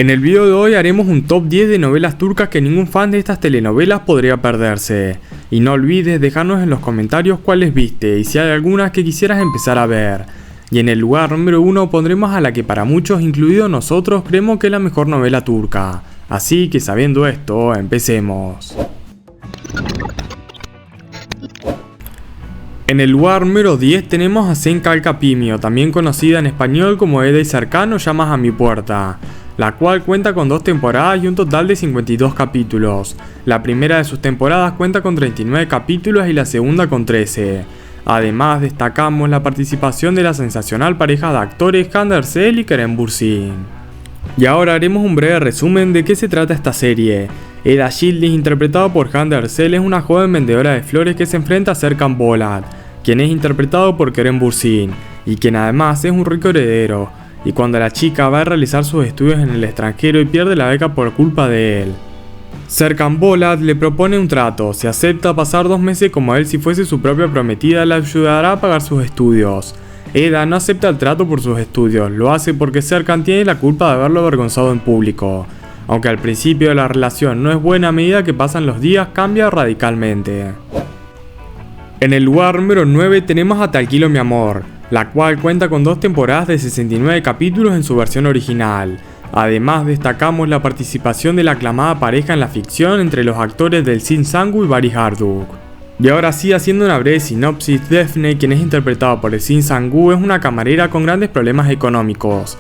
En el video de hoy haremos un top 10 de novelas turcas que ningún fan de estas telenovelas podría perderse. Y no olvides dejarnos en los comentarios cuáles viste y si hay algunas que quisieras empezar a ver. Y en el lugar número 1 pondremos a la que para muchos, incluidos nosotros, creemos que es la mejor novela turca. Así que sabiendo esto, empecemos. En el lugar número 10 tenemos a Sen Kalkapimio, también conocida en español como Eda y Serkan o Llamas a mi puerta, la cual cuenta con 2 temporadas y un total de 52 capítulos. La primera de sus temporadas cuenta con 39 capítulos y la segunda con 13. Además destacamos la participación de la sensacional pareja de actores Hande Erçel y Kerem Bürsin. Y ahora haremos un breve resumen de qué se trata esta serie. Eda Yildiz, interpretado por Hande Erçel, es una joven vendedora de flores que se enfrenta a Serkan Bolat, quien es interpretado por Kerem Bürsin, y quien además es un rico heredero. Y cuando la chica va a realizar sus estudios en el extranjero y pierde la beca por culpa de él, Serkan Bolat le propone un trato. Si acepta pasar 2 meses como él si fuese su propia prometida, le ayudará a pagar sus estudios. Eda no acepta el trato por sus estudios, lo hace porque Serkan tiene la culpa de haberlo avergonzado en público. Aunque al principio la relación no es buena, a medida que pasan los días cambia radicalmente. En el lugar número 9 tenemos a Te alquilo mi amor, la cual cuenta con 2 temporadas de 69 capítulos en su versión original. Además destacamos la participación de la aclamada pareja en la ficción entre los actores Delsin Sangu y Barış Arduç. Y ahora sí, haciendo una breve sinopsis, Defne, quien es interpretado por Delsin Sangu, es una camarera con grandes problemas económicos.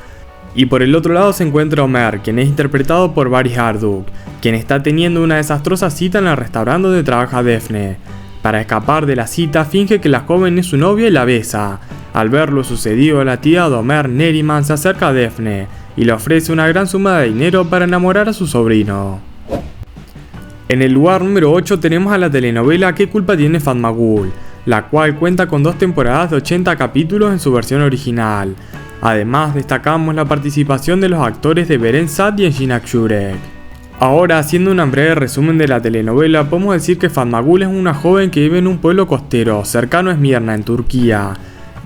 Y por el otro lado se encuentra Ömer, quien es interpretado por Barış Arduç, quien está teniendo una desastrosa cita en el restaurante donde trabaja Defne. Para escapar de la cita, finge que la joven es su novia y la besa. Al ver lo sucedido, la tía de Ömer, Neriman, se acerca a Defne y le ofrece una gran suma de dinero para enamorar a su sobrino. En el lugar número 8 tenemos a la telenovela ¿Qué culpa tiene Fatma Gül?, la cual cuenta con 2 temporadas de 80 capítulos en su versión original. Además destacamos la participación de los actores de Beren Saat y Engin Akyurek. Ahora, haciendo un breve resumen de la telenovela, podemos decir que Fatma Gül es una joven que vive en un pueblo costero cercano a Esmirna, en Turquía,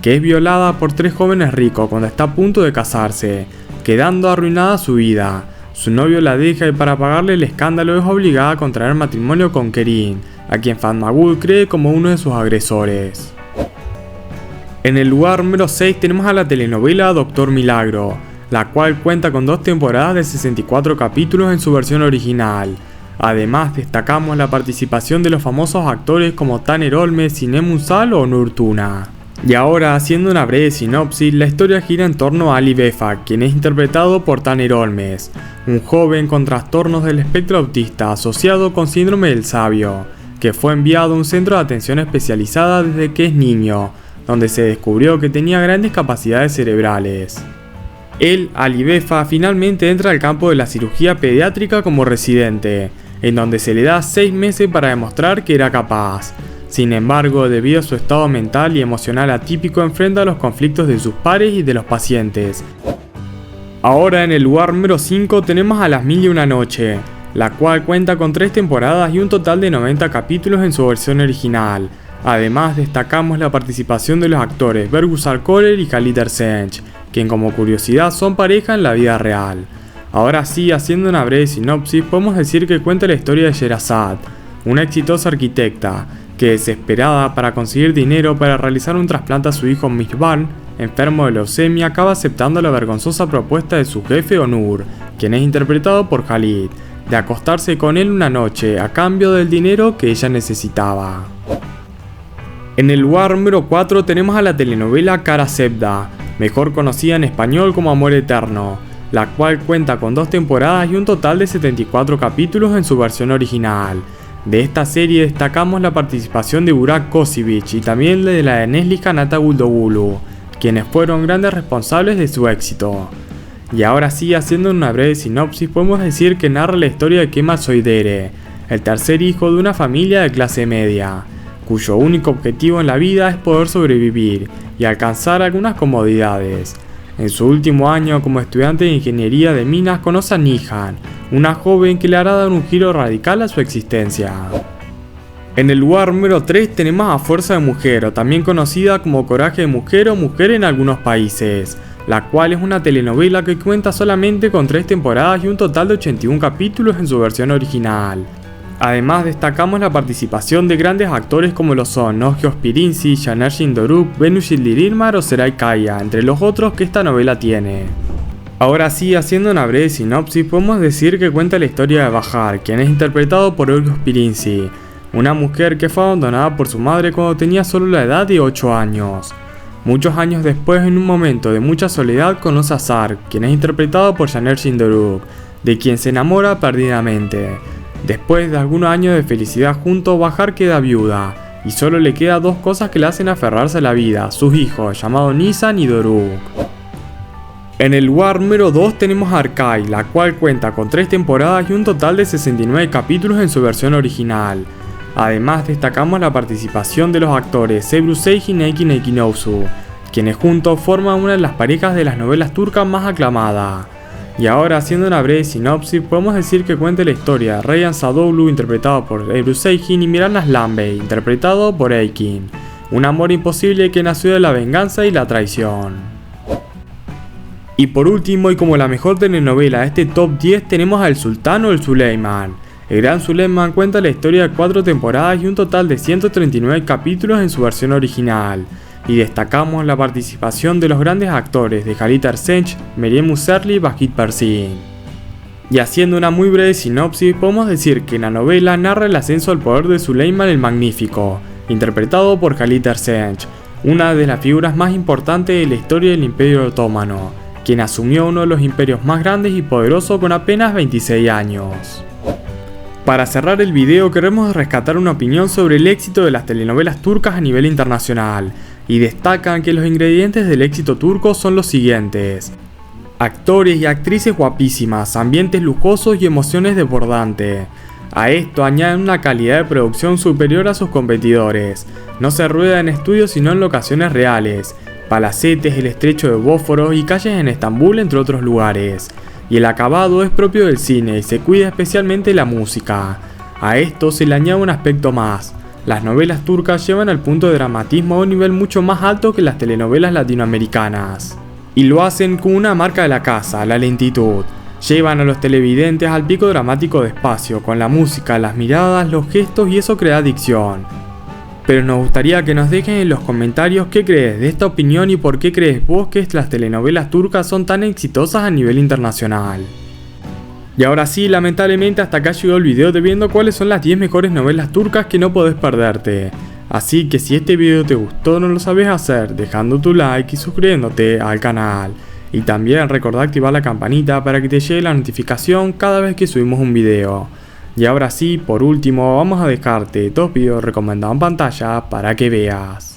que es violada por 3 jóvenes ricos cuando está a punto de casarse, quedando arruinada su vida. Su novio la deja y para pagarle el escándalo es obligada a contraer matrimonio con Kerim, a quien Fatma Gül cree como uno de sus agresores. En el lugar número 6 tenemos a la telenovela Doctor Milagro, la cual cuenta con 2 temporadas de 64 capítulos en su versión original. Además destacamos la participación de los famosos actores como Taner Olmes, Sinem Ünsal o Nur Tuna. Y ahora, haciendo una breve sinopsis, la historia gira en torno a Ali Befa, quien es interpretado por Taner Olmes, un joven con trastornos del espectro autista asociado con síndrome del sabio, que fue enviado a un centro de atención especializada desde que es niño, donde se descubrió que tenía grandes capacidades cerebrales. Él, Ali Befa, finalmente entra al campo de la cirugía pediátrica como residente, en donde se le da 6 meses para demostrar que era capaz. Sin embargo, debido a su estado mental y emocional atípico, enfrenta los conflictos de sus pares y de los pacientes. Ahora, en el lugar número 5 tenemos a Las Mil y una noche, la cual cuenta con 3 temporadas y un total de 90 capítulos en su versión original. Además destacamos la participación de los actores Bergüz Arkoğler y Halit Ersenç, quien como curiosidad son pareja en la vida real. Ahora sí, haciendo una breve sinopsis, podemos decir que cuenta la historia de Sherazad, una exitosa arquitecta, que desesperada para conseguir dinero para realizar un trasplante a su hijo Mihban, enfermo de leucemia, acaba aceptando la vergonzosa propuesta de su jefe Onur, quien es interpretado por Halit, de acostarse con él una noche a cambio del dinero que ella necesitaba. En el lugar número 4 tenemos a la telenovela Kara Sevda, mejor conocida en español como Amor Eterno, la cual cuenta con 2 temporadas y un total de 74 capítulos en su versión original. De esta serie destacamos la participación de Burak Köseviç y también de la de Neslihan Atagüdoğlu, quienes fueron grandes responsables de su éxito. Y ahora sí, haciendo una breve sinopsis, podemos decir que narra la historia de Kemal Soydere, el tercer hijo de una familia de clase media, cuyo único objetivo en la vida es poder sobrevivir y alcanzar algunas comodidades. En su último año como estudiante de ingeniería de minas conoce a Nihan, una joven que le hará dar un giro radical a su existencia. En el lugar número 3 tenemos a Fuerza de Mujer, o también conocida como Coraje de Mujer o Mujer en algunos países, la cual es una telenovela que cuenta solamente con 3 temporadas y un total de 81 capítulos en su versión original. Además destacamos la participación de grandes actores como lo son Nojos Pirinci, Janer Doruk, Venus Yildirimar o Seray Kaya, entre los otros que esta novela tiene. Ahora sí, haciendo una breve sinopsis, podemos decir que cuenta la historia de Bahar, quien es interpretado por Nojos Pirinci, una mujer que fue abandonada por su madre cuando tenía solo la edad de 8 años. Muchos años después, en un momento de mucha soledad, conoce a Sar, quien es interpretado por Janer Doruk, de quien se enamora perdidamente. Después de algunos años de felicidad juntos, Bahar queda viuda, y solo le quedan 2 cosas que le hacen aferrarse a la vida, sus hijos, llamados Nisan y Doruk. En el lugar número 2 tenemos a Arkai, la cual cuenta con 3 temporadas y un total de 69 capítulos en su versión original. Además destacamos la participación de los actores Ebru Seyhin y Ekin Ekinowsu, quienes juntos forman una de las parejas de las novelas turcas más aclamadas. Y ahora, haciendo una breve sinopsis, podemos decir que cuenta la historia de Reyhan Sadoglu, interpretado por Ebru Seyhin, y Miran Aslanbey, interpretado por Ekin. Un amor imposible que nació de la venganza y la traición. Y por último, y como la mejor telenovela de este top 10, tenemos a El Sultán o El Suleiman. El Gran Suleiman cuenta la historia de 4 temporadas y un total de 139 capítulos en su versión original. Y destacamos la participación de los grandes actores de Halit Ergenç, Meryem Uzerli y Vahid Persin. Y haciendo una muy breve sinopsis, podemos decir que la novela narra el ascenso al poder de Suleiman el Magnífico, interpretado por Halit Ergenç, una de las figuras más importantes de la historia del Imperio Otomano, quien asumió uno de los imperios más grandes y poderosos con apenas 26 años. Para cerrar el video, queremos rescatar una opinión sobre el éxito de las telenovelas turcas a nivel internacional, y destacan que los ingredientes del éxito turco son los siguientes: actores y actrices guapísimas, ambientes lujosos y emociones desbordantes. A esto añaden una calidad de producción superior a sus competidores. No se rueda en estudios sino en locaciones reales, palacetes, el estrecho de Bósforo y calles en Estambul, entre otros lugares. Y el acabado es propio del cine y se cuida especialmente la música. A esto se le añade un aspecto más: las novelas turcas llevan al punto de dramatismo a un nivel mucho más alto que las telenovelas latinoamericanas. Y lo hacen con una marca de la casa, la lentitud. Llevan a los televidentes al pico dramático despacio, con la música, las miradas, los gestos, y eso crea adicción. Pero nos gustaría que nos dejen en los comentarios qué crees de esta opinión y por qué crees vos que las telenovelas turcas son tan exitosas a nivel internacional. Y ahora sí, lamentablemente hasta acá llegó el video de viendo cuáles son las 10 mejores novelas turcas que no podés perderte. Así que si este video te gustó, no lo sabes hacer dejando tu like y suscribiéndote al canal. Y también recordá activar la campanita para que te llegue la notificación cada vez que subimos un video. Y ahora sí, por último, vamos a dejarte 2 videos recomendados en pantalla para que veas.